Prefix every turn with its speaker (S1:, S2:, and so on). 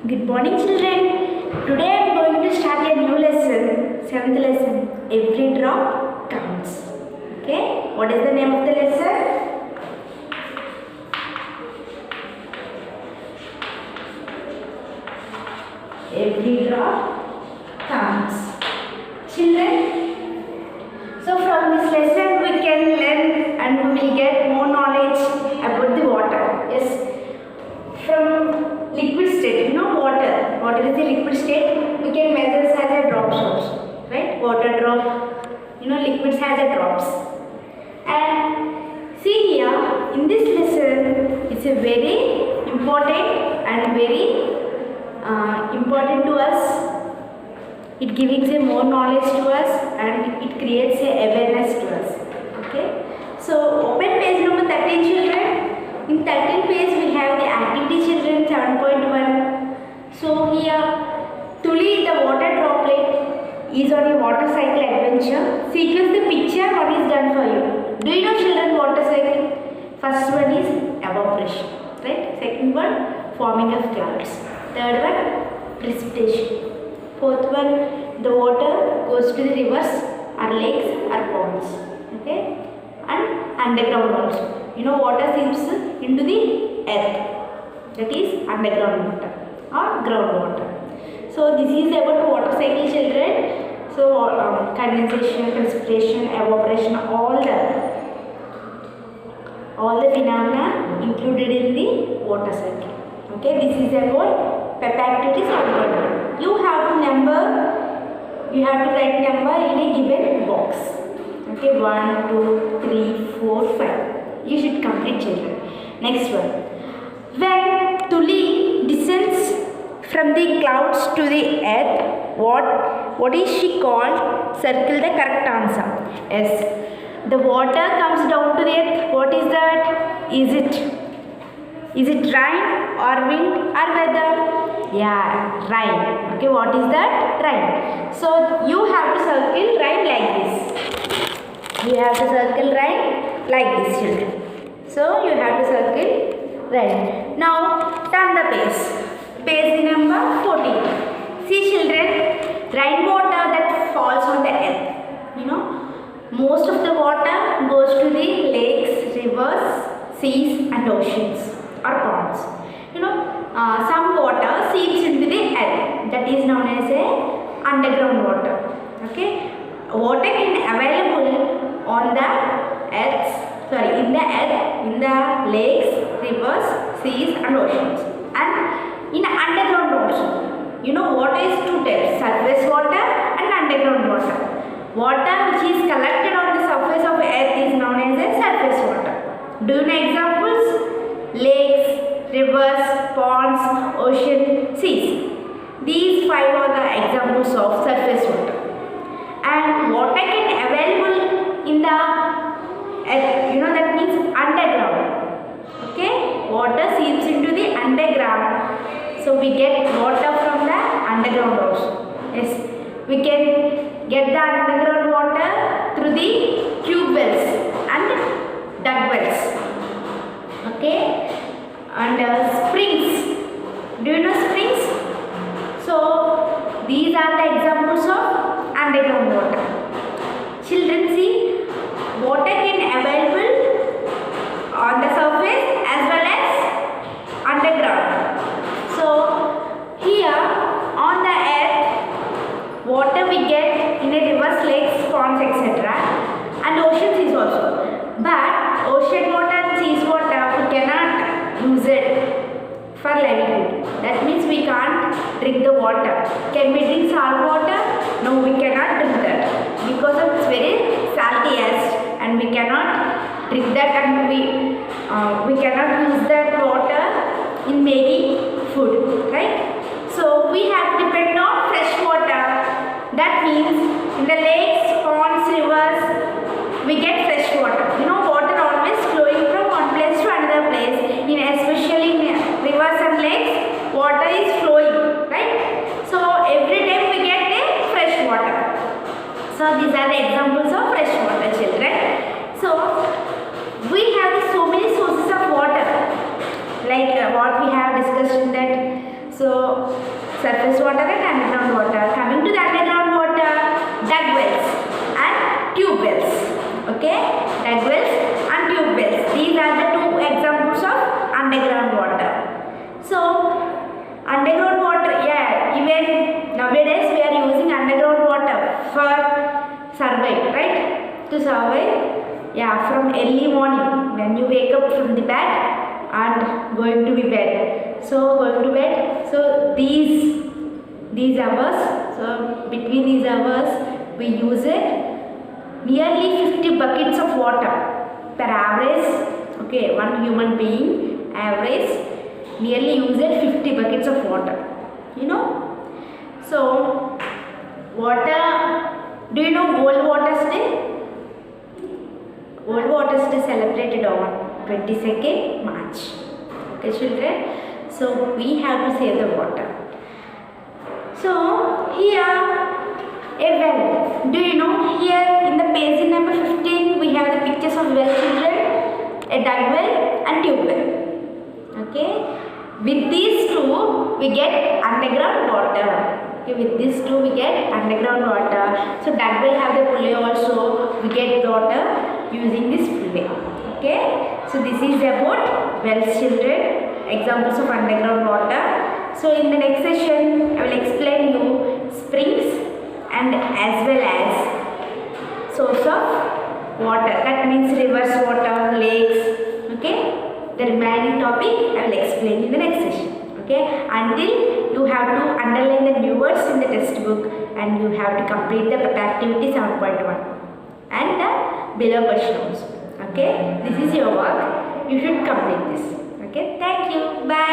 S1: Good morning, children. Today I am going to start a new lesson, seventh lesson. Every drop counts. Okay, what is the name of the lesson? Every drop counts. Children, so from this lesson we can learn and we will get more knowledge about the water. Yes. From liquid state, water is a liquid state. We can measure as a drops also, right? Water drop, liquids has a drops. And see here, in this lesson, it's a very important and very important to us. It gives a more knowledge to us and it creates a awareness to us. Okay. So open page number 13, children. In 13 page we have the activity, children, 7.1. So here Tuli, the water droplet, is on a water cycle adventure. Sequence the picture what is done for you. Do you know, children, water cycle? First one is evaporation, right? Second one, forming of clouds. Third one, precipitation. Fourth one, the water goes to the rivers or lakes or ponds. Okay? And underground also. Water seeps into the earth. That is underground water or groundwater. So this is about water cycle, children. So condensation, precipitation, evaporation, all the phenomena included in the water cycle. Okay, this is about PEP activities. You have to write number in a given box. Okay, 1, 2, 3, 4, 5. You should complete, children. Next one. When Tuli descends from the clouds to the earth, what is she called? Circle the correct answer. Yes. The water comes down to the earth. What is that? Is it rain or wind or weather? Yeah, rain. Okay, what is that? Rain. So you have to circle rain like this. You have to circle rain like this, children. So you have to circle rain. Now turn the page. Page number 14. See, children, rainwater that falls on the earth. Most of the water goes to the lakes, rivers, seas and oceans or ponds. Some water seeps into the earth. That is known as a underground water. Okay. Water can available on the in the lakes, rivers, seas and oceans. And in underground also. Water is two types, surface water and underground water. Water which is collected on the surface of earth is known as a surface water. Do you know examples? Lakes, rivers, ponds, ocean, seas. These 5 are the examples of surface water. And water can available in the earth, that means underground. Okay, water seeps into the underground, so we get water from the underground also. Yes, we can get the underground water through the tube wells and duct wells. Okay, and springs. Do you know springs? So these are the examples of underground water. Children, see, water can available on the surface as well as underground. So here on the earth, water we get in a rivers, lakes, ponds, etc. and ocean seas also. But ocean water and seas water we cannot use it for livelihood. That means we can't drink the water. Can we drink salt water? No, we cannot drink that because of it's very salty acid and we cannot drink that, and we cannot use that water in making food, right? So we have to depend on fresh water. That means in the lakes, ponds, rivers, we get fresh water. Water always flowing from one place to another place. Especially in rivers and lakes, water is flowing, right? So every time we get a fresh water. So these are the examples of fresh water, children. So we have so many sources of water, like what we have discussed in that. So surface water and underground water. Coming to the underground water, dug wells and tube wells. Okay, dug wells and tube wells. These are the two examples of underground water. So, underground water, yeah, even nowadays we are using underground water for survive, right? To survive, yeah, from early morning when you wake up from the bed and going to be bed. So going to bed. So these hours. So between these hours, we use it nearly 50 buckets of water per average. Okay, one human being average nearly uses 50 buckets of water. You know. So water. Do you know World Water Day? World Water Day celebrated on 22nd March. Okay, children. So we have to save the water. So here a well. Do you know here in the page number 15 we have the pictures of well, children, a dug well and tube well. Okay. With these two we get underground water. Okay, with these two we get underground water. So dug well have the pulley also. We get water using this pulley. Okay. So this is about wells, children. Examples of underground water. So in the next session I will explain you springs and as well as source of water. That means rivers, water, lakes. Okay. The remaining topic I will explain in the next session. Okay. Until you have to underline the new words in the textbook and you have to complete the activity 7.1 and the below questions. Okay. This is your work. You should complete this. Okay. Thank you. Bye.